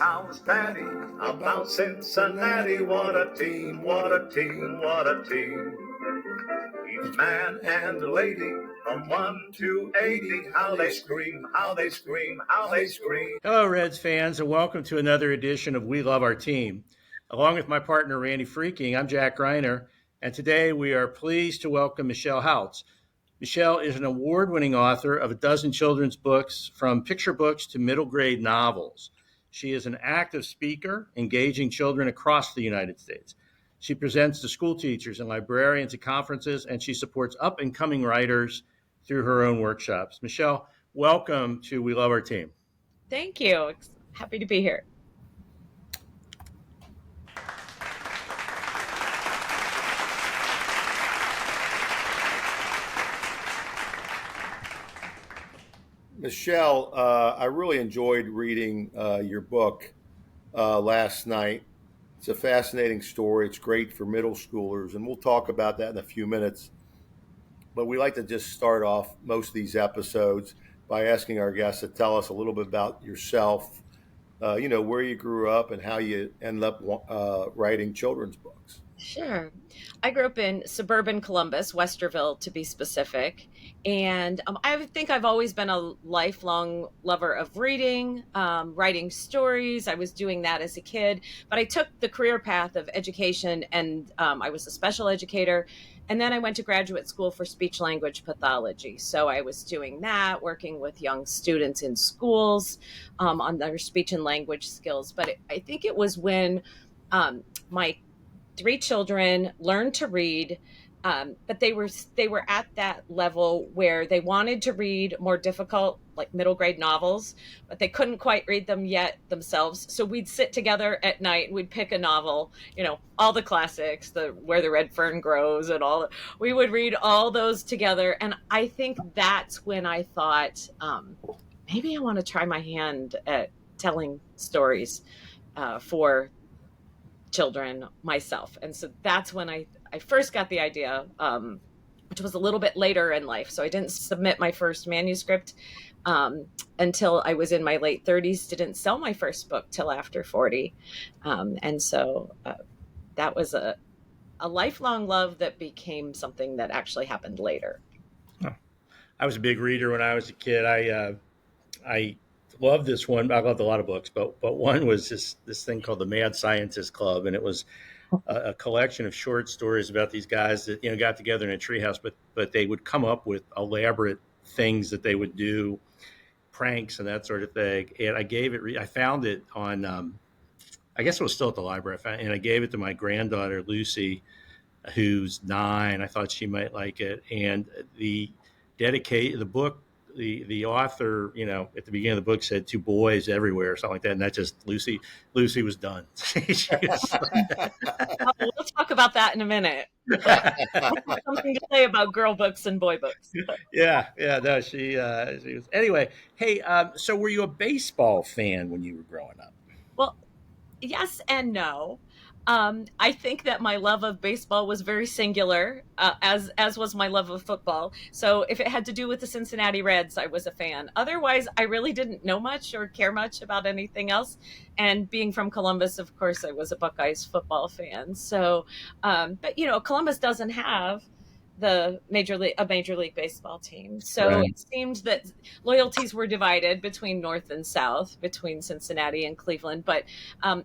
how's Patty about Cincinnati? What a team, what a team, what a team. Each man and lady from 1 to 80, how they scream, how they scream, how they scream. Hello, Reds fans, and welcome to another edition of We Love Our Team. Along with my partner, Randy Freaking, I'm Jack Reiner, and today we are pleased to welcome Michelle Houts. Michelle is an award-winning author of a dozen children's books, from picture books to middle grade novels. She is an active speaker, engaging children across the United States. She presents to school teachers and librarians at conferences, and she supports up-and-coming writers through her own workshops. Michelle, welcome to We Love Our Team. Thank you. Happy to be here. Michelle, I really enjoyed reading your book last night. It's a fascinating story. It's great for middle schoolers, and we'll talk about that in a few minutes. But we like to just start off most of these episodes by asking our guests to tell us a little bit about yourself, where you grew up and how you ended up writing children's books. Sure. I grew up in suburban Columbus, Westerville to be specific. And I think I've always been a lifelong lover of reading, writing stories. I was doing that as a kid, but I took the career path of education, and I was a special educator. And then I went to graduate school for speech language pathology. So I was doing that, working with young students in schools on their speech and language skills. But I think it was when my 3 children learned to read, but they were at that level where they wanted to read more difficult, like middle grade novels, but they couldn't quite read them yet themselves. So we'd sit together at night and we'd pick a novel, all the classics, Where the Red Fern Grows and all. We would read all those together. And I think that's when I thought, maybe I want to try my hand at telling stories for children myself. And so that's when I first got the idea, which was a little bit later in life. So I didn't submit my first manuscript until I was in my late 30s, didn't sell my first book till after 40. And so that was a lifelong love that became something that actually happened later. I was a big reader when I was a kid. I loved this one. I loved a lot of books, but one was this thing called the Mad Scientist Club, and it was a collection of short stories about these guys that got together in a treehouse, but they would come up with elaborate things that they would do, pranks and that sort of thing. And I found it on, I guess it was still at the library, and I gave it to my granddaughter Lucy, who's 9. I thought she might like it, and the book. The author, at the beginning of the book said 2 boys everywhere or something like that. And that just, Lucy was done. We'll talk about that in a minute. Something to say about girl books and boy books. Yeah. No, she was. Anyway, hey, so were you a baseball fan when you were growing up? Well, yes and no. I think that my love of baseball was very singular, as was my love of football. So if it had to do with the Cincinnati Reds, I was a fan. Otherwise, I really didn't know much or care much about anything else. And being from Columbus, of course, I was a Buckeyes football fan. So, but Columbus doesn't have a major league baseball team. So right. It seemed that loyalties were divided between North and South, between Cincinnati and Cleveland. But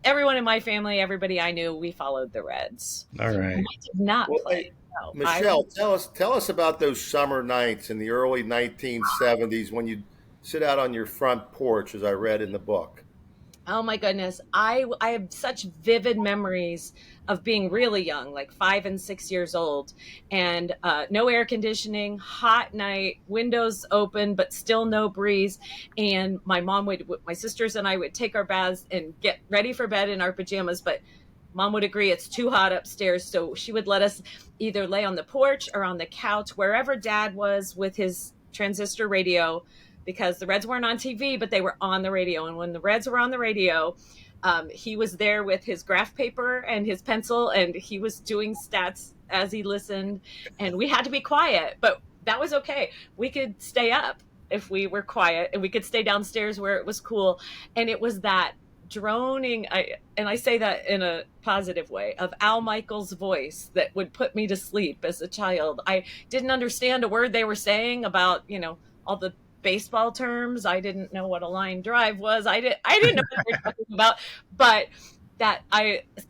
everyone in my family, everybody I knew, we followed the Reds. All right. And I did not play. Michelle, tell us about those summer nights in the early 1970s when you'd sit out on your front porch, as I read in the book. Oh my goodness. I have such vivid memories of being really young, like 5 and 6 years old, and no air conditioning, hot night, windows open, but still no breeze. And my sisters and I would take our baths and get ready for bed in our pajamas, but Mom would agree it's too hot upstairs. So she would let us either lay on the porch or on the couch, wherever Dad was with his transistor radio, because the Reds weren't on TV, but they were on the radio. And when the Reds were on the radio, he was there with his graph paper and his pencil, and he was doing stats as he listened. And we had to be quiet, but that was okay. We could stay up if we were quiet, and we could stay downstairs where it was cool. And it was that droning, and I say that in a positive way, of Al Michaels' voice that would put me to sleep as a child. I didn't understand a word they were saying about, all the baseball terms. I didn't know what a line drive was. I didn't know what they were talking about, but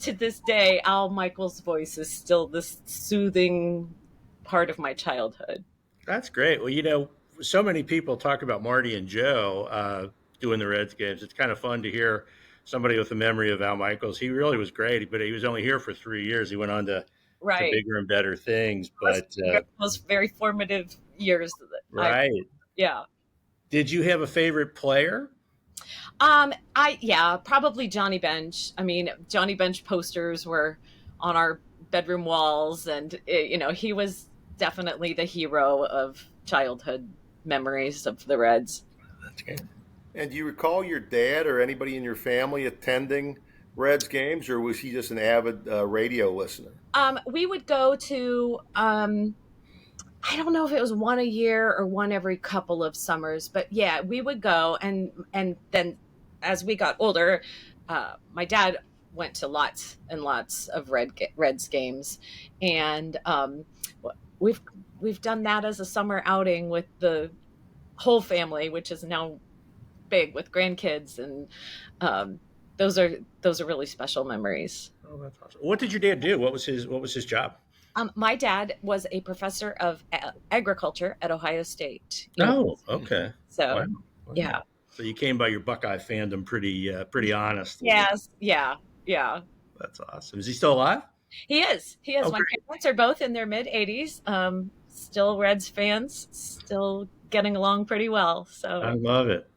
to this day, Al Michaels' voice is still this soothing part of my childhood. That's great. Well, so many people talk about Marty and Joe doing the Reds games. It's kind of fun to hear somebody with a memory of Al Michaels. He really was great, but he was only here for 3 years. He went on to Right. bigger and better things. But Those very formative years. Right. Yeah. Did you have a favorite player? Probably Johnny Bench. I mean, Johnny Bench posters were on our bedroom walls, and he was definitely the hero of childhood memories of the Reds. That's great. And do you recall your dad or anybody in your family attending Reds games, or was he just an avid radio listener? We would go to, I don't know if it was one a year or one every couple of summers, but yeah, we would go. And then as we got older, my dad went to lots and lots of Reds games. And we've done that as a summer outing with the whole family, which is now big with grandkids. And those are really special memories. Oh, that's awesome. What did your dad do? What was his job? My dad was a professor of agriculture at Ohio State. Oh, okay. So, Wow. yeah. So you came by your Buckeye fandom pretty honest. Yes. Yeah. That's awesome. Is he still alive? He is. Oh, My great. parents are both in their mid-80s. Still Reds fans. Still getting along pretty well. So I love it.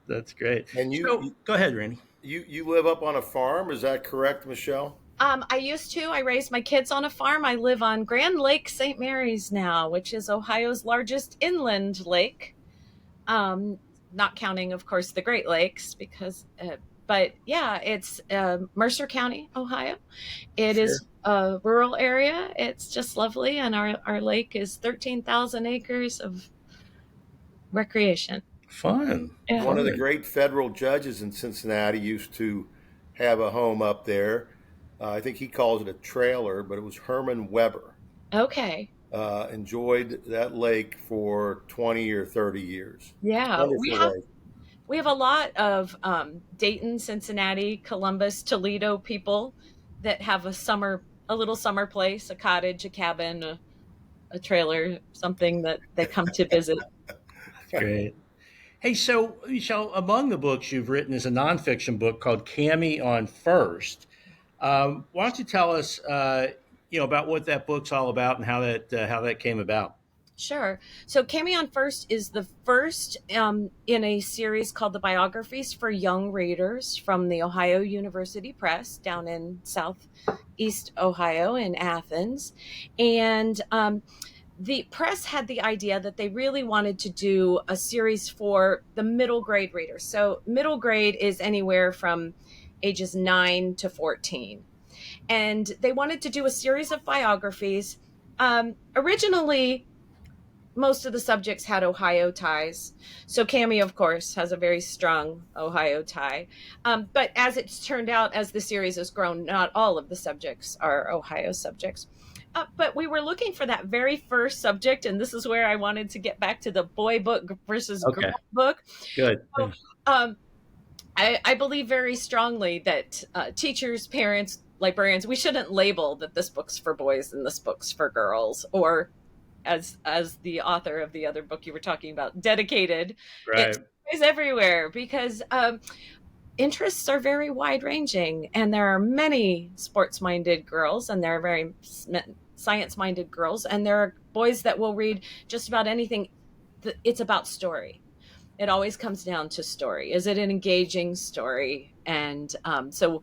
That's great. And go ahead, Randy. You live up on a farm, is that correct, Michelle? I used to. I raised my kids on a farm. I live on Grand Lake St. Mary's now, which is Ohio's largest inland lake. Not counting, of course, the Great Lakes, but yeah, it's Mercer County, Ohio. It is a rural area. It's just lovely, and our lake is 13,000 acres of recreation. Fun. Yeah. One of the great federal judges in Cincinnati used to have a home up there. I think he calls it a trailer, but it was Herman Weber. Okay. Enjoyed that lake for 20 or 30 years. Yeah. We have a lot of Dayton, Cincinnati, Columbus, Toledo people that have a little summer place, a cottage, a cabin, a trailer, something that they come to visit. That's great. Hey, so Michelle, among the books you've written is a nonfiction book called Kammie on First. Why don't you tell us, about what that book's all about and how that came about? Sure. So Kammie on First is the first in a series called The Biographies for Young Readers from the Ohio University Press down in Southeast Ohio in Athens. And the press had the idea that they really wanted to do a series for the middle grade readers. So middle grade is anywhere from ages 9 to 14. And they wanted to do a series of biographies. Originally, most of the subjects had Ohio ties. So Kammie, of course, has a very strong Ohio tie. But as it's turned out, as the series has grown, not all of the subjects are Ohio subjects. But we were looking for that very first subject, and this is where I wanted to get back to the boy book versus girl book. Good. So, I believe very strongly that teachers, parents, librarians, we shouldn't label that this book's for boys and this book's for girls, or as the author of the other book you were talking about, dedicated. Right. It's everywhere, because interests are very wide ranging, and there are many sports minded girls, and there are very science minded girls, and there are boys that will read just about anything. It's about story. It always comes down to story. Is it an engaging story? And so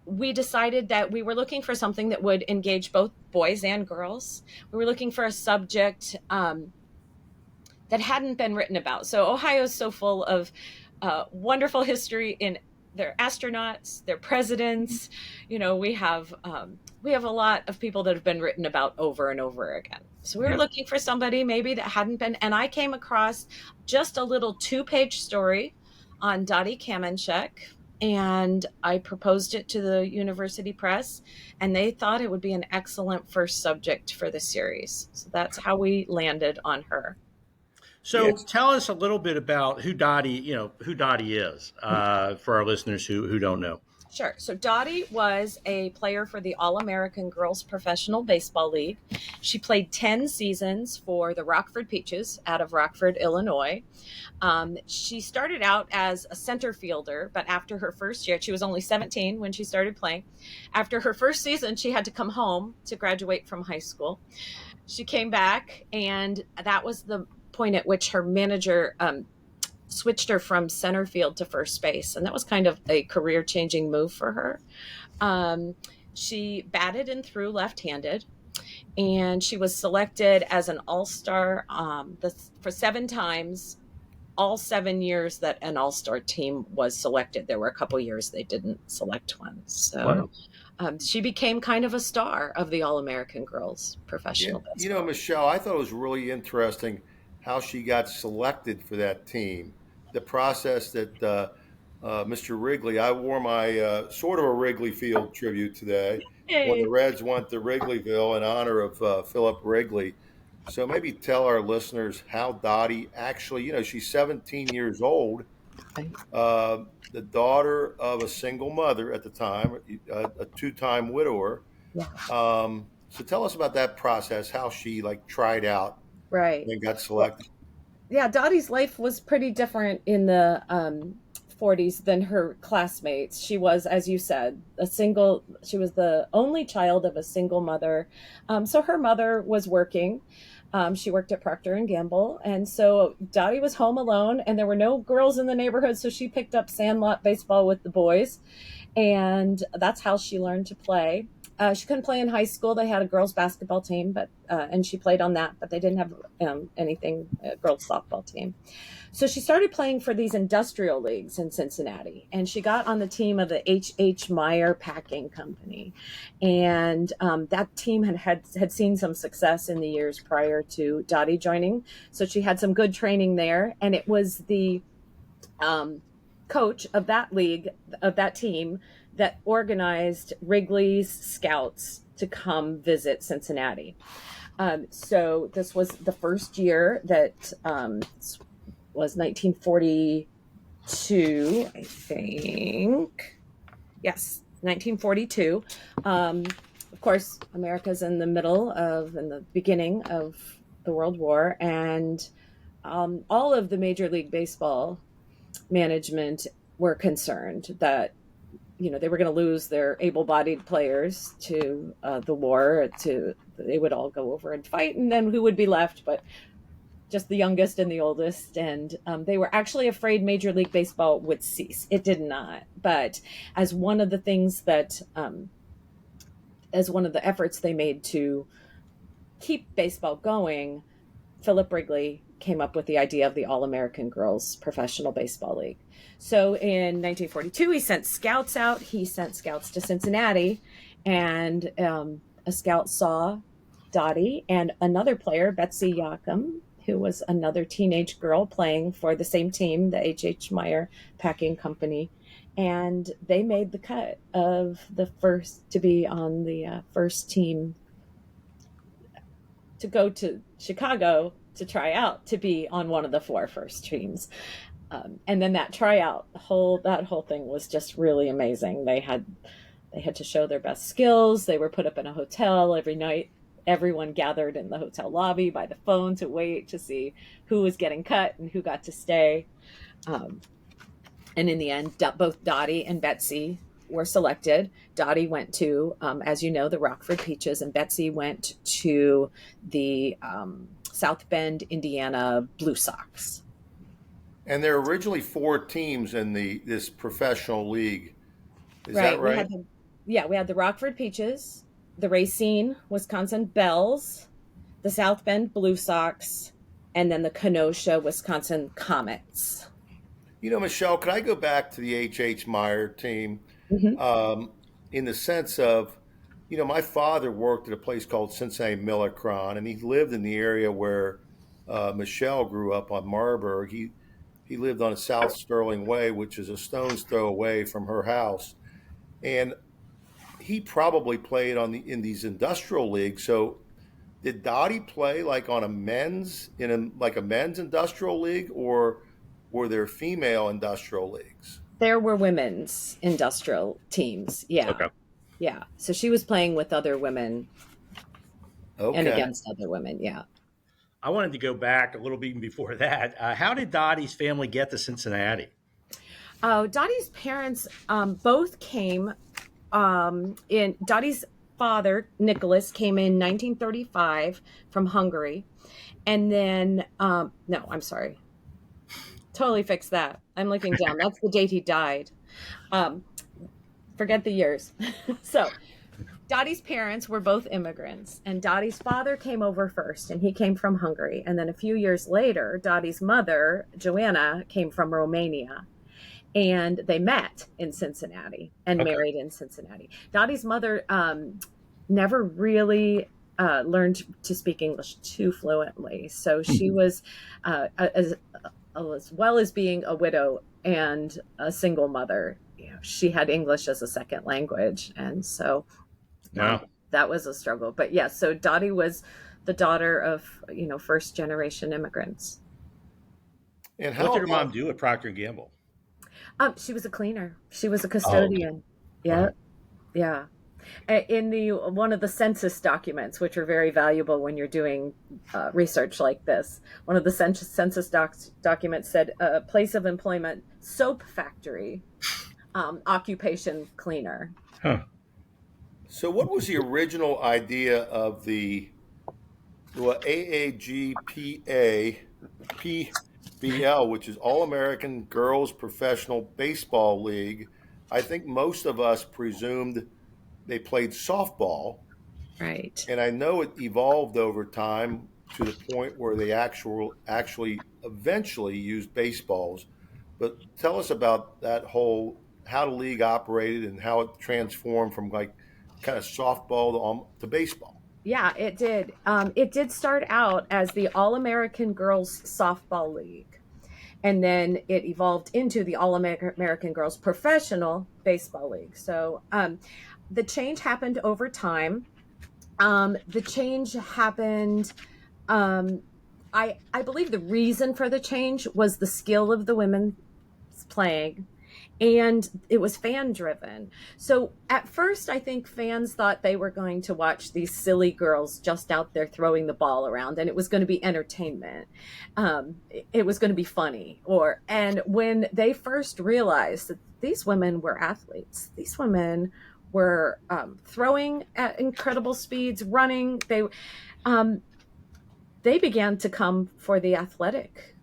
we decided that we were looking for something that would engage both boys and girls. We were looking for a subject that hadn't been written about. So Ohio is so full of wonderful history in their astronauts, their presidents. We have a lot of people that have been written about over and over again. So we were looking for somebody maybe that hadn't been, and I came across just a little 2-page story on Dottie Kamenchek, and I proposed it to the university press, and they thought it would be an excellent first subject for the series. So that's how we landed on her. So Yes. tell us a little bit about who Dottie is, for our listeners who don't know. Sure. So Dottie was a player for the All American Girls Professional Baseball League. She played 10 seasons for the Rockford Peaches out of Rockford, Illinois. She started out as a center fielder, but after her first year, she was only 17 when she started playing. After her first season, she had to come home to graduate from high school. She came back, and that was the point at which her manager switched her from center field to first base. And that was kind of a career changing move for her. She batted and threw left handed. And she was selected as an all-star for 7 times, all 7 years that an all-star team was selected. There were a couple years they didn't select one. So she became kind of a star of the All-American Girls Professional Baseball. Michelle, I thought it was really interesting how she got selected for that team. The process that Mr. Wrigley, I wore my sort of a Wrigley Field tribute today when the Reds went to Wrigleyville in honor of Philip Wrigley. So maybe tell our listeners how Dottie actually, she's 17 years old, the daughter of a single mother at the time, a 2-time widower. Yeah. So tell us about that process, how she tried out Right. and got selected. Yeah, Dottie's life was pretty different in the 40s than her classmates. She was, as you said, she was the only child of a single mother. So her mother was working. She worked at Procter and Gamble. And so Dottie was home alone, and there were no girls in the neighborhood. So she picked up sandlot baseball with the boys. And that's how she learned to play. She couldn't play in high school. They had a girls basketball team, and she played on that, but they didn't have a girls softball team. So she started playing for these industrial leagues in Cincinnati, and she got on the team of the H.H. Meyer Packing Company. And that team had seen some success in the years prior to Dottie joining. So she had some good training there, and it was the coach of that league, of that team, that organized Wrigley's scouts to come visit Cincinnati. So this was the first year that was 1942, I think. Yes, 1942. Of course, America's in the beginning of the World War, and all of the Major League Baseball management were concerned that they were going to lose their able-bodied players to the war. They would all go over and fight, and then who would be left but just the youngest and the oldest. And they were actually afraid Major League Baseball would cease. It did not. But as one of the things that, as one of the efforts they made to keep baseball going, Philip Wrigley came up with the idea of the All-American Girls Professional Baseball League. So in 1942, he sent scouts out. He sent scouts to Cincinnati, and a scout saw Dottie and another player, Betsy Yocum, who was another teenage girl playing for the same team, the H.H. Meyer Packing Company. And they made the cut of the first to be on the first team to go to Chicago to try out to be on one of the 4 first teams. And then that tryout, that whole thing was just really amazing. They had to show their best skills. They were put up in a hotel every night. Everyone gathered in the hotel lobby by the phone to wait to see who was getting cut and who got to stay. And in the end, both Dottie and Betsy were selected. Dottie went to, as you know, the Rockford Peaches, and Betsy went to the South Bend, Indiana Blue Sox. And there were originally 4 teams in this professional league. Is that right? We had the Rockford Peaches, the Racine, Wisconsin Bells, the South Bend Blue Sox, and then the Kenosha, Wisconsin Comets. Michelle, could I go back to the H.H. Meyer team? Mm-hmm. In the sense of, my father worked at a place called Cincinnati Millicron, and he lived in the area where Michelle grew up on Marburg. He lived on South Sterling Way, which is a stone's throw away from her house. And he probably played in these industrial leagues. So did Dottie play like on a men's industrial league, or were there female industrial leagues? There were women's industrial teams. Yeah. Okay. Yeah. So she was playing with other women Okay. and against other women. Yeah. I wanted to go back a little bit before that. How did Dottie's family get to Cincinnati? Oh, Dottie's parents both came in. Dottie's father, Nicholas, came in 1935 from Hungary. And then, no, I'm sorry. Totally fixed that. I'm looking down. That's the date he died. Forget the years. So Dottie's parents were both immigrants, and Dottie's father came over first, and he came from Hungary. And then a few years later, Dottie's mother, Joanna, came from Romania. And they met in Cincinnati and married in Cincinnati. Dottie's mother never really learned to speak English too fluently. So she was, as well as being a widow and a single mother, she had English as a second language. And so that was a struggle. But yeah, so Dottie was the daughter of, first generation immigrants. And what did her mom do at Procter & Gamble? She was a cleaner. She was a custodian. Yeah. Yeah. In one of the census documents, which are very valuable when you're doing research like this, one of the census documents said place of employment, soap factory, occupation cleaner. Huh. So what was the original idea of the AAGPA PBL, which is All American Girls Professional Baseball League? I think most of us presumed they played softball. Right. And I know it evolved over time to the point where they actually eventually used baseballs. But tell us about that how the league operated and how it transformed from like kind of softball to baseball. Yeah, it did. It did start out as the All-American Girls Softball League. And then it evolved into the All-American Girls Professional Baseball League. So the change happened over time. The change happened, I believe the reason for the change was the skill of the women playing. And it was fan driven. So at first, I think fans thought they were going to watch these silly girls just out there throwing the ball around, and it was going to be entertainment. It was going to be funny. And when they first realized that these women were athletes, these women were throwing at incredible speeds, running, they began to come for the athletic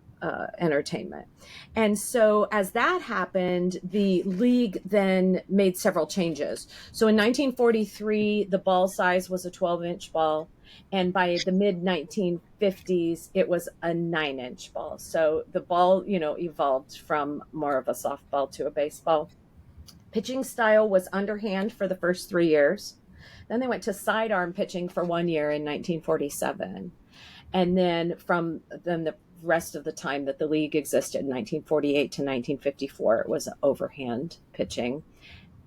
entertainment. And so as that happened, the league then made several changes. So in 1943, the ball size was a 12-inch ball. And by the mid 1950s, it was a 9-inch ball. So the ball, evolved from more of a softball to a baseball. Pitching style was underhand for the first 3 years. Then they went to sidearm pitching for 1 year in 1947. And then the rest of the time that the league existed, 1948 to 1954, it was overhand pitching.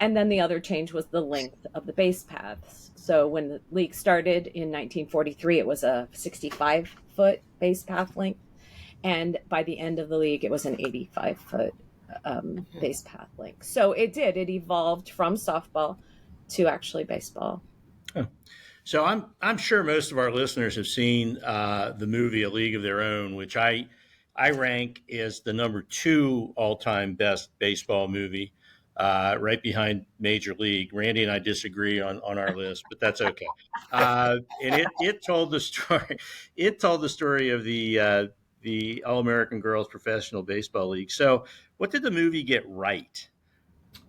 And then the other change was the length of the base paths. So when the league started in 1943, it was a 65-foot base path length. And by the end of the league, it was an 85-foot base path length. So it evolved from softball to actually baseball. Oh. So I'm sure most of our listeners have seen the movie A League of Their Own, which I rank as the number 2 all-time best baseball movie, right behind Major League. Randy and I disagree on our list, but that's okay. And it told the story. It told the story of the All-American Girls Professional Baseball League. So, what did the movie get right?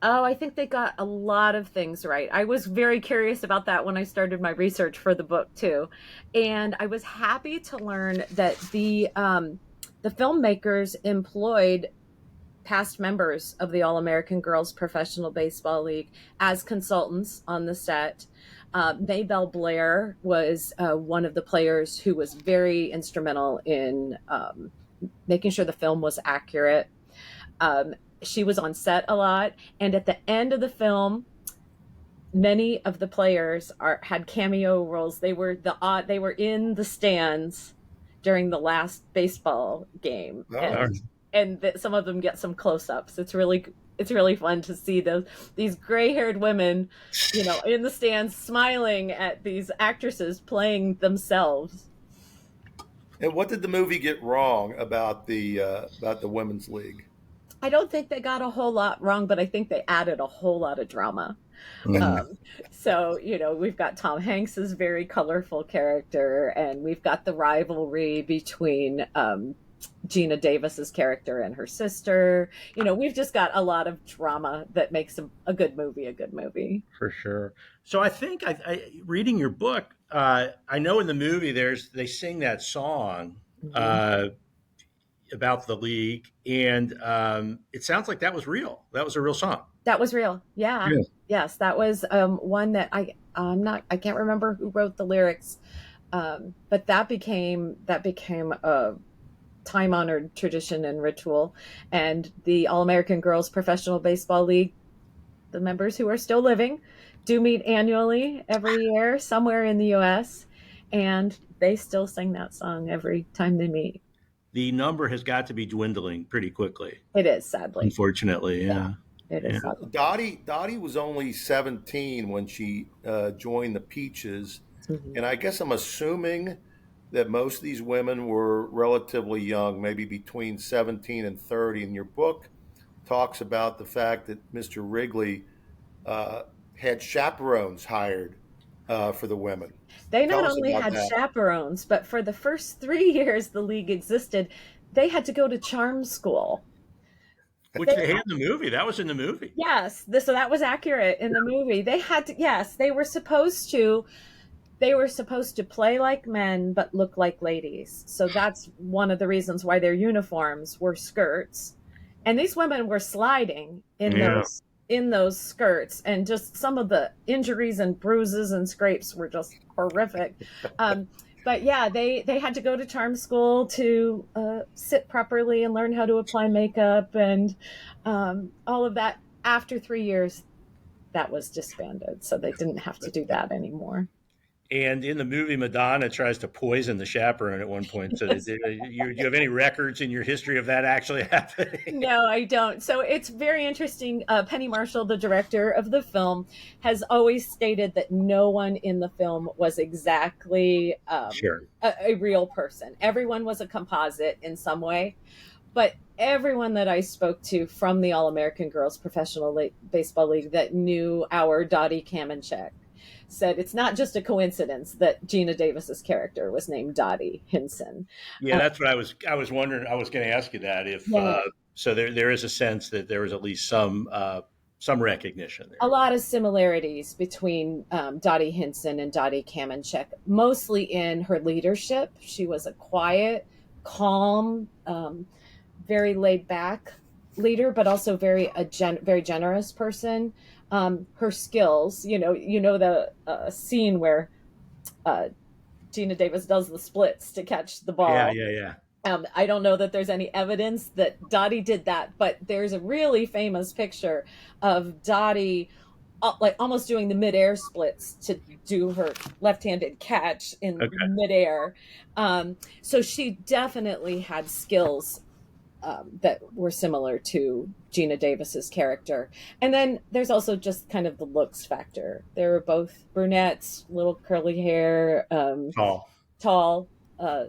Oh, I think they got a lot of things right. I was very curious about that when I started my research for the book too. And I was happy to learn that the filmmakers employed past members of the All-American Girls Professional Baseball League as consultants on the set. Maybelle Blair was one of the players who was very instrumental in making sure the film was accurate. She was on set a lot, and at the end of the film, many of the players had cameo roles. They were in the stands during the last baseball game, and some of them get some close-ups. It's really fun to see these gray-haired women, in the stands smiling at these actresses playing themselves. And what did the movie get wrong about the women's league? I don't think they got a whole lot wrong, but I think they added a whole lot of drama. So, we've got Tom Hanks's very colorful character, and we've got the rivalry between Gina Davis's character and her sister. We've just got a lot of drama that makes a good movie. For sure. So I think reading your book, I know in the movie they sing that song about the league, and it sounds like that was real. That was a real song. That was real. Yeah. Yes, that was one that I can't remember who wrote the lyrics, but that became a time-honored tradition and ritual. And the All-American Girls Professional Baseball League, the members who are still living, do meet annually every year somewhere in the U.S., and they still sing that song every time they meet. The number has got to be dwindling pretty quickly. It is, sadly. Unfortunately, yeah. It is. Yeah. Dottie was only 17 when she joined the Peaches, and I guess I'm assuming that most of these women were relatively young, maybe between 17 and 30. And your book talks about the fact that Mr. Wrigley had chaperones hired for the women. They not only had chaperones, but for the first 3 years the league existed, they had to go to charm school. Which they had in the movie. That was in the movie. Yes. So that was accurate in the movie. They had to, yes, they were supposed to play like men, but look like ladies. So that's one of the reasons why their uniforms were skirts. And these women were sliding in those skirts, and just some of the injuries and bruises and scrapes were just horrific. But yeah, they had to go to charm school to sit properly and learn how to apply makeup and all of that. After 3 years, that was disbanded, so they didn't have to do that anymore. And in the movie, Madonna tries to poison the chaperone at one point. So do you have any records in your history of that actually happening? No, I don't. So it's very interesting. Penny Marshall, the director of the film, has always stated that no one in the film was exactly a real person. Everyone was a composite in some way. But everyone that I spoke to from the All-American Girls Professional Baseball League that knew our Dottie Kamenchek said it's not just a coincidence that Gina Davis's character was named Dottie Hinson. Yeah, that's what I was wondering. I was going to ask you that if so. There is a sense that there was at least some recognition there. A lot of similarities between Dottie Hinson and Dottie Kamenchek, mostly in her leadership. She was a quiet, calm, very laid back leader, but also very generous person. Her skills, the scene where Gina Davis does the splits to catch the ball. Yeah. I don't know that there's any evidence that Dottie did that, but there's a really famous picture of Dottie almost doing the midair splits to do her left-handed catch in midair. So she definitely had skills that were similar to Gina Davis's character. And then there's also just kind of the looks factor. They were both brunettes, little curly hair, tall,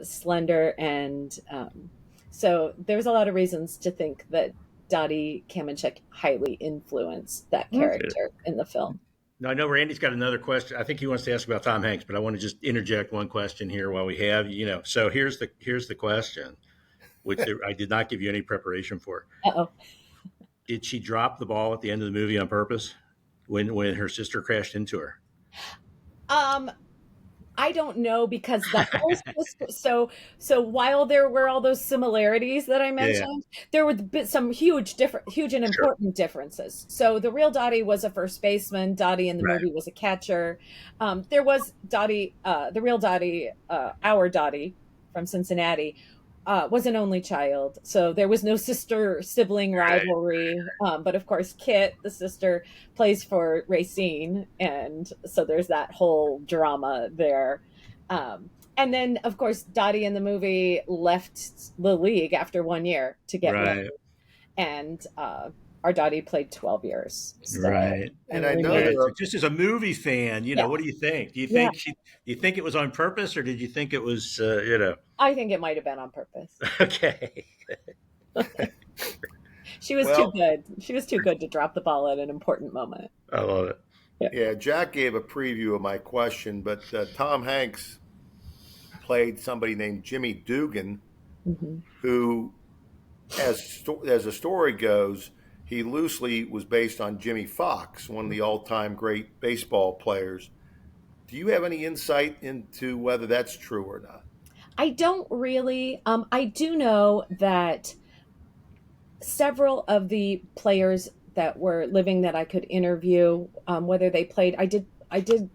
slender. And so there's a lot of reasons to think that Dottie Kamenchek highly influenced that character in the film. Now, I know Randy's got another question. I think he wants to ask about Tom Hanks, but I want to just interject one question here while we have you. So here's the question, which I did not give you any preparation for. Uh-oh. Did she drop the ball at the end of the movie on purpose when her sister crashed into her? I don't know, because so while there were all those similarities that I mentioned, there were some huge and important differences. So the real Dottie was a first baseman. Dottie in the movie was a catcher. There was Dottie, the real Dottie, our Dottie from Cincinnati, was an only child, so there was no sister sibling rivalry. But of course, Kit, the sister, plays for Racine, and so there's that whole drama there. And then, of course, Dottie in the movie left the league after 1 year to get married, Right. and our Dottie played 12 years. So, Right. And I we know made Yeah, it. so just as a movie fan, Yeah. what do you think? Do you Yeah. think do you think it was on purpose, or did you think it was, I think it might have been on purpose. okay? She was too good. She was too good to drop the ball at an important moment. I love it. Yeah, Jack gave a preview of my question, but Tom Hanks played somebody named Jimmy Dugan, Mm-hmm. who, as the story goes, he loosely was based on Jimmy Fox, one of the all-time great baseball players. Do you have any insight into whether that's true or not? I don't really. I do know that several of the players that were living that I could interview, whether they played, I did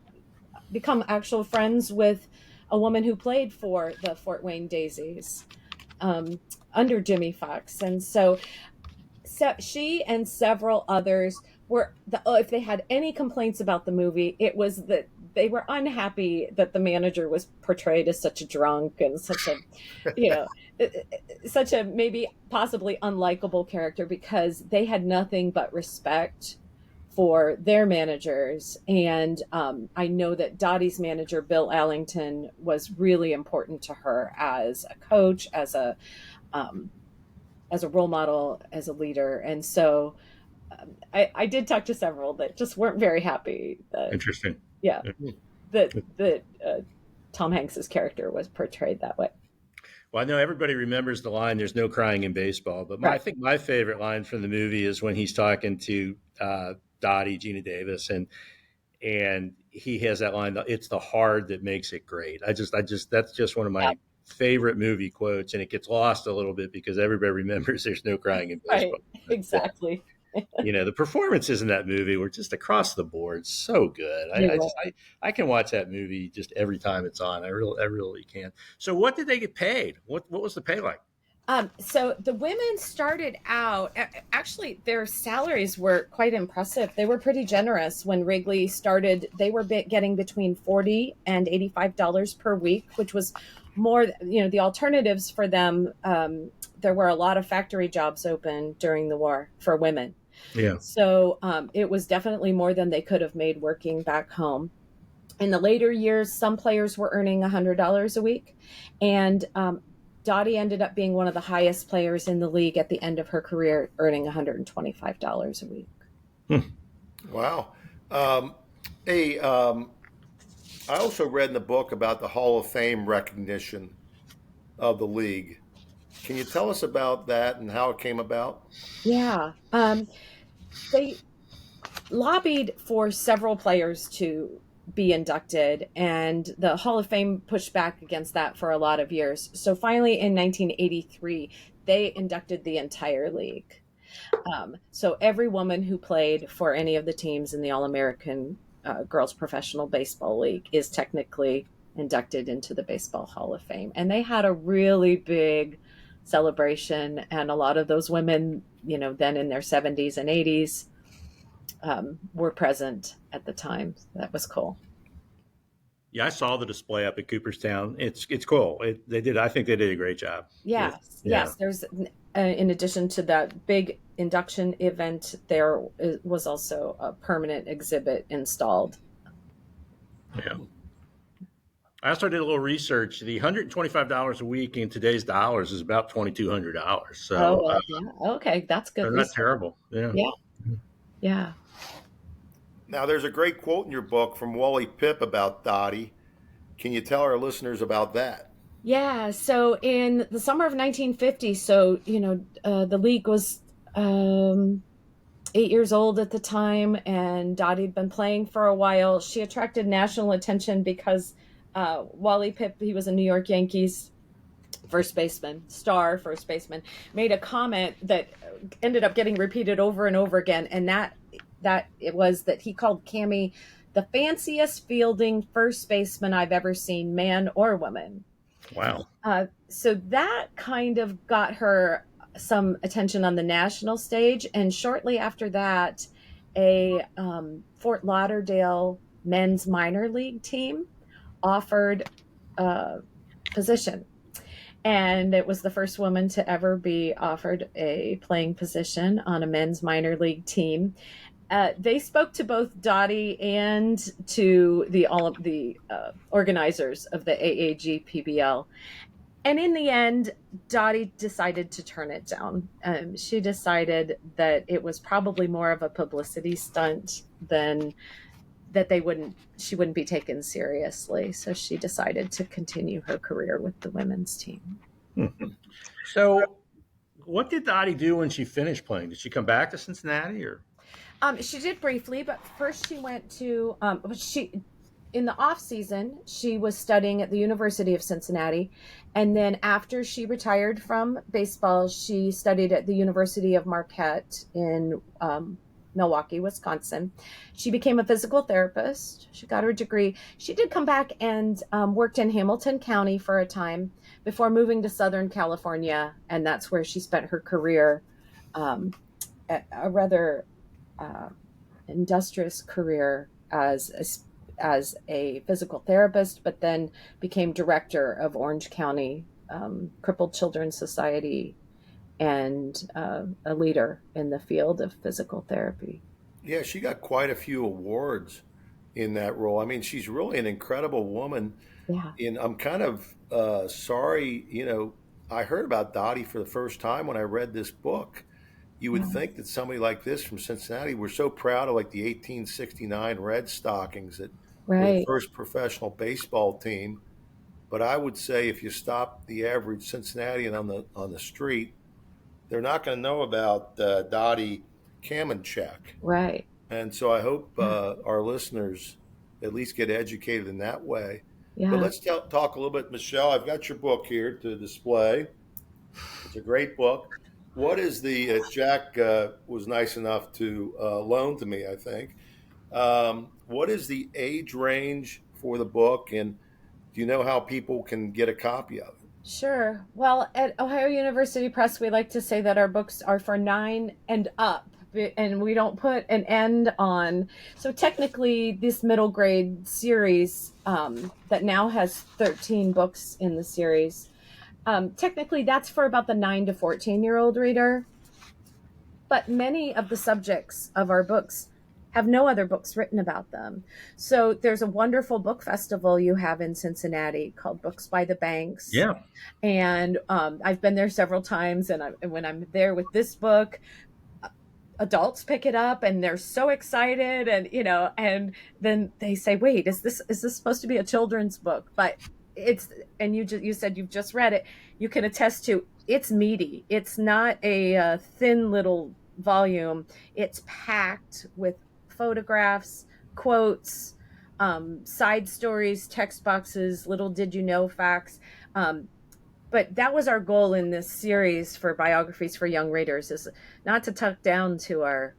become actual friends with a woman who played for the Fort Wayne Daisies under Jimmy Fox, and so she and several others were if they had any complaints about the movie, it was that they were unhappy that the manager was portrayed as such a drunk and such a such a maybe possibly unlikable character, because they had nothing but respect for their managers. And I know that Dottie's manager, Bill Allington, was really important to her as a coach, as a role model, as a leader. And so I did talk to several that just weren't very happy. Interesting. Yeah, that Tom Hanks's character was portrayed that way. Well, I know everybody remembers the line, "There's no crying in baseball," but I think my favorite line from the movie is when he's talking to Dottie, Gina Davis, and he has that line, "It's the hard that makes it great." That's just one of my favorite movie quotes, and it gets lost a little bit because everybody remembers there's no crying in baseball. Right, exactly. The performances in that movie were just across the board so good. I can watch that movie just every time it's on. I really can. So, what did they get paid? What was the pay like? So the women started out, actually their salaries were quite impressive. They were pretty generous when Wrigley started. They were getting between $40 and $85 per week, which was more, the alternatives for them. There were a lot of factory jobs open during the war for women. Yeah. So it was definitely more than they could have made working back home. In the later years, some players were earning $100 a week, and Dottie ended up being one of the highest players in the league at the end of her career, earning $125 a week. Wow. I also read in the book about the Hall of Fame recognition of the league. Can you tell us about that and how it came about? Yeah. They lobbied for several players to be inducted, and the Hall of Fame pushed back against that for a lot of years. So finally in 1983, they inducted the entire league. So every woman who played for any of the teams in the All-American Girls Professional Baseball League is technically inducted into the Baseball Hall of Fame. And they had a really big celebration, and a lot of those women, then in their 70s and 80s, were present at the time. That was cool. Yeah, I saw the display up at Cooperstown. It's cool. I think they did a great job. Yes. There's in addition to that big induction event, there was also a permanent exhibit installed. Yeah. I also did a little research. The $125 a week in today's dollars is about $2,200. So, okay, that's good. They're not terrible. Yeah. Now, there's a great quote in your book from Wally Pipp about Dottie. Can you tell our listeners about that? Yeah. So in the summer of 1950, the league was 8 years old at the time, and Dottie had been playing for a while. She attracted national attention because Wally Pipp, he was a New York Yankees star first baseman, made a comment that ended up getting repeated over and over again, and that it was that he called Kammie the fanciest fielding first baseman I've ever seen, man or woman. Wow. So that kind of got her some attention on the national stage. And shortly after that, a Fort Lauderdale men's minor league team offered a position. And it was the first woman to ever be offered a playing position on a men's minor league team. They spoke to both Dottie and to all of the organizers of the AAG PBL. And in the end, Dottie decided to turn it down. She decided that it was probably more of a publicity stunt than that she wouldn't be taken seriously. So she decided to continue her career with the women's team. So, what did Dottie do when she finished playing? Did she come back to Cincinnati, or? She did briefly, but first she went to in the off season she was studying at the University of Cincinnati, and then after she retired from baseball, she studied at the University of Marquette in Milwaukee, Wisconsin. She became a physical therapist. She got her degree. She did come back and worked in Hamilton County for a time before moving to Southern California, and that's where she spent her career. A rather industrious career as a physical therapist, but then became director of Orange County Crippled Children's Society and a leader in the field of physical therapy. Yeah, she got quite a few awards in that role. I mean, she's really an incredible woman. Yeah. And I'm kind of sorry, I heard about Dottie for the first time when I read this book. You would think that somebody like this from Cincinnati, we're so proud of like the 1869 Red Stockings that were the Right. first professional baseball team. But I would say if you stop the average Cincinnatian on the street, they're not going to know about Dottie Kamenchek. Right. And so I hope our listeners at least get educated in that way. Yeah. But let's talk a little bit, Michelle. I've got your book here to display. It's a great book. What is the Jack was nice enough to loan to me, I think. What is the age range for the book, and do you know how people can get a copy of it? Sure. Well, at Ohio University Press, we like to say that our books are for 9 and up, and we don't put an end on. So technically, this middle grade series that now has 13 books in the series, technically that's for about the 9 to 14-year-old reader. But many of the subjects of our books have no other books written about them. So there's a wonderful book festival you have in Cincinnati called Books by the Banks. Yeah. And I've been there several times. And when I'm there with this book, adults pick it up and they're so excited. And, and then they say, wait, is this supposed to be a children's book? But and you said you've just read it. You can attest to it's meaty. It's not a thin little volume. It's packed with photographs, quotes, side stories, text boxes, little did you know facts. But that was our goal in this series for biographies for young readers, is not to tuck down to our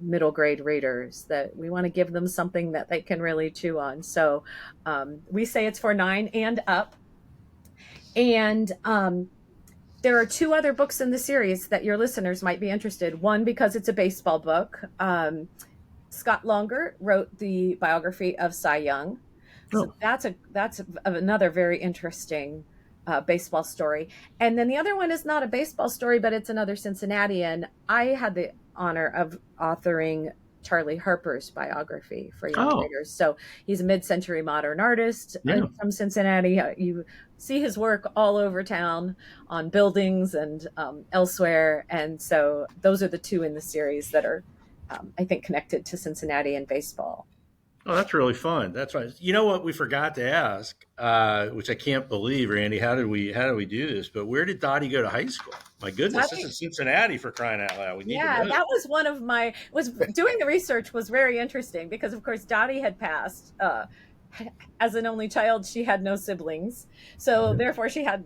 middle grade readers, that we want to give them something that they can really chew on. So we say it's for 9 and up. And there are 2 other books in the series that your listeners might be interested. One, because it's a baseball book. Scott Longer wrote the biography of Cy Young. So that's another very interesting baseball story. And then the other one is not a baseball story, but it's another Cincinnatian. I had the honor of authoring Charlie Harper's biography for young readers. So he's a mid-century modern artist from Cincinnati. You see his work all over town on buildings and elsewhere. And so those are the 2 in the series that are, I think, connected to Cincinnati and baseball. Oh, that's really fun. That's right. You know what we forgot to ask, which I can't believe, Randy. How did we do this? But where did Dottie go to high school? My goodness, this is Cincinnati, for crying out loud. We need to know. That was one of doing the research was very interesting because, of course, Dottie had passed. As an only child, she had no siblings, so therefore she had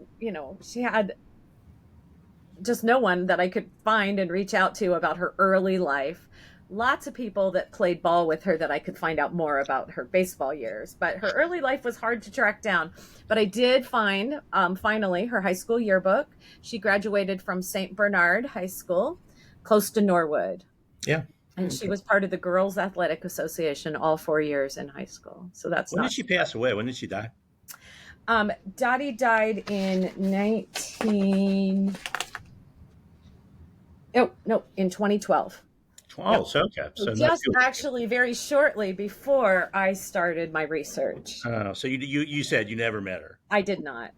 just no one that I could find and reach out to about her early life. lots of people that played ball with her that I could find out more about her baseball years. But her early life was hard to track down. But I did find, finally, her high school yearbook. She graduated from St. Bernard High School, close to Norwood. Yeah. And she was part of the Girls Athletic Association all 4 years in high school. So that's When not. did she pass away? When did she die? Dottie died in 2012. Oh, so okay. So Just actually very shortly before I started my research. So you said you never met her. I did not.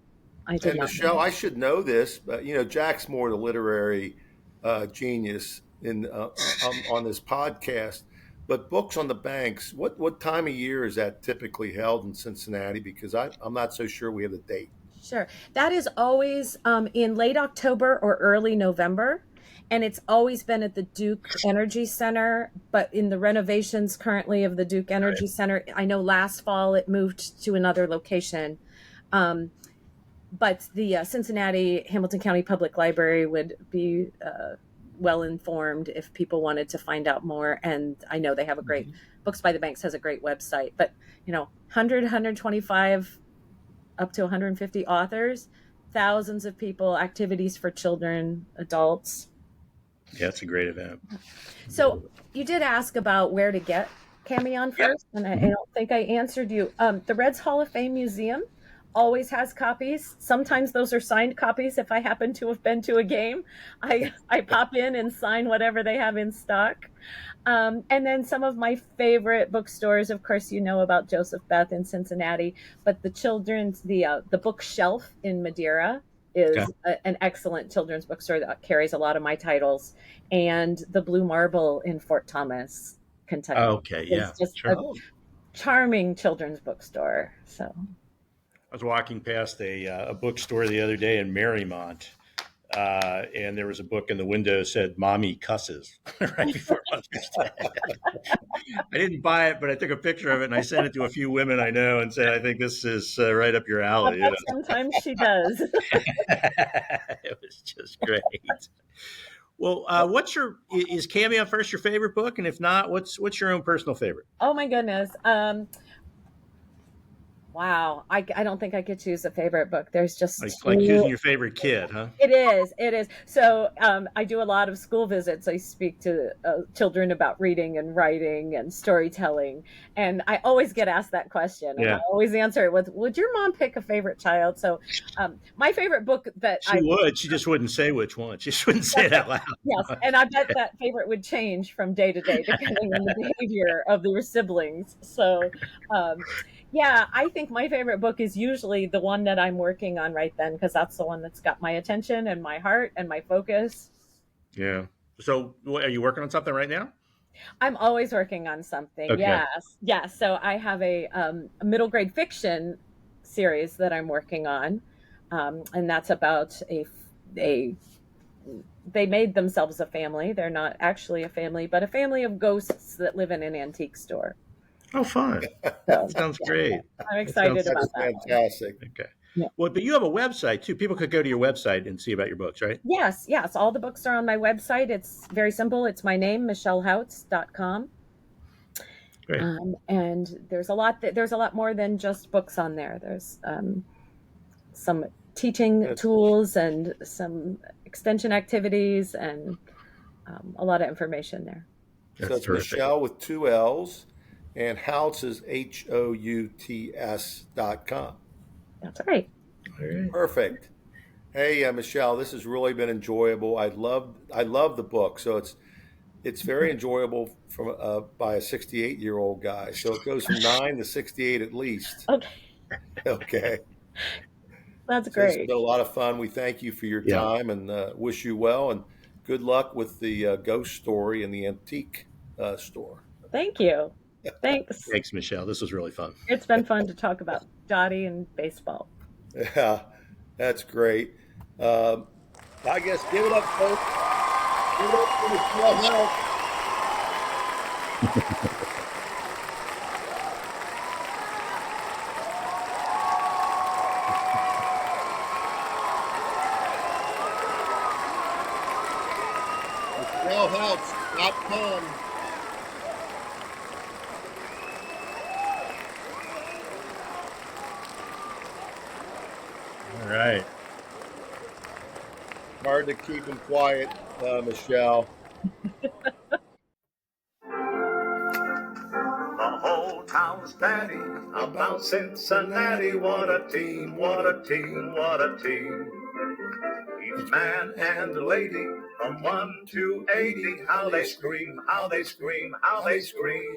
I did not. Michelle, I should know this, but Jack's more the literary genius on this podcast. But Books on the Banks, what time of year is that typically held in Cincinnati? Because I'm not so sure we have the date. Sure. That is always in late October or early November. And it's always been at the Duke Energy Center, but in the renovations currently of the Duke Energy Center, I know last fall it moved to another location. But the Cincinnati Hamilton County Public Library would be well informed if people wanted to find out more. And I know they have a great Books by the Banks has a great website, but 100, 125 up to 150 authors, thousands of people, activities for children, adults. Yeah, it's a great event. So you did ask about where to get Kammie on first, and I don't think I answered you. The Reds Hall of Fame Museum always has copies. Sometimes those are signed copies. If I happen to have been to a game, I pop in and sign whatever they have in stock. And then some of my favorite bookstores, of course, about Joseph Beth in Cincinnati, but the bookshelf in Madeira is an excellent children's bookstore that carries a lot of my titles, and the Blue Marble in Fort Thomas, Kentucky. Okay, yeah, is just a charming children's bookstore. So I was walking past a bookstore the other day in Marymount, and there was a book in the window that said "Mommy Cusses" right before Mother's Day. I didn't buy it, but I took a picture of it and I sent it to a few women I know and said, "I think this is right up your alley." Sometimes she does. It was just great. Well, is Kammie on first your favorite book, and if not, what's your own personal favorite? Oh my goodness. Wow. I don't think I could choose a favorite book. There's just like choosing your favorite kid, huh? It is. So I do a lot of school visits. I speak to children about reading and writing and storytelling. And I always get asked that question. And I always answer it with, would your mom pick a favorite child? So my favorite book that she just wouldn't say which one. She just wouldn't say it out loud. Yes. And I bet that favorite would change from day to day, depending on the behavior of their siblings. So, yeah, I think my favorite book is usually the one that I'm working on right then, because that's the one that's got my attention and my heart and my focus. Yeah. So are you working on something right now? I'm always working on something. Okay. Yes. So I have a middle grade fiction series that I'm working on. And that's about they made themselves a family. They're not actually a family, but a family of ghosts that live in an antique store. Oh, fun. That sounds great. I'm excited about that. Fantastic. Okay. Yeah. Well, but you have a website too. People could go to your website and see about your books, right? Yes. All the books are on my website. It's very simple. It's my name, michellehouts.com. Great. And there's a lot more than just books on there. There's some teaching tools and some extension activities and a lot of information there. So it's terrific. Michelle with 2 L's. And Houts is HOUTS.com. That's right. Perfect. Hey, Michelle, this has really been enjoyable. I love the book. So it's very enjoyable by a 68-year-old guy. So it goes from 9 to 68 at least. Okay. That's great. It's been a lot of fun. We thank you for your time and wish you well, and good luck with the ghost story in the antique store. Thank you. Thanks. Thanks, Michelle. This was really fun. It's been fun to talk about Dottie and baseball. Yeah, that's great. I guess give it up, folks. Give it up for Michelle Houts. MichelleHouts.com. Right. Hard to keep them quiet, Michelle. The whole town's batty about Cincinnati. What a team, what a team, what a team. Each man and lady from 1 to 80. How they scream, how they scream, how they scream.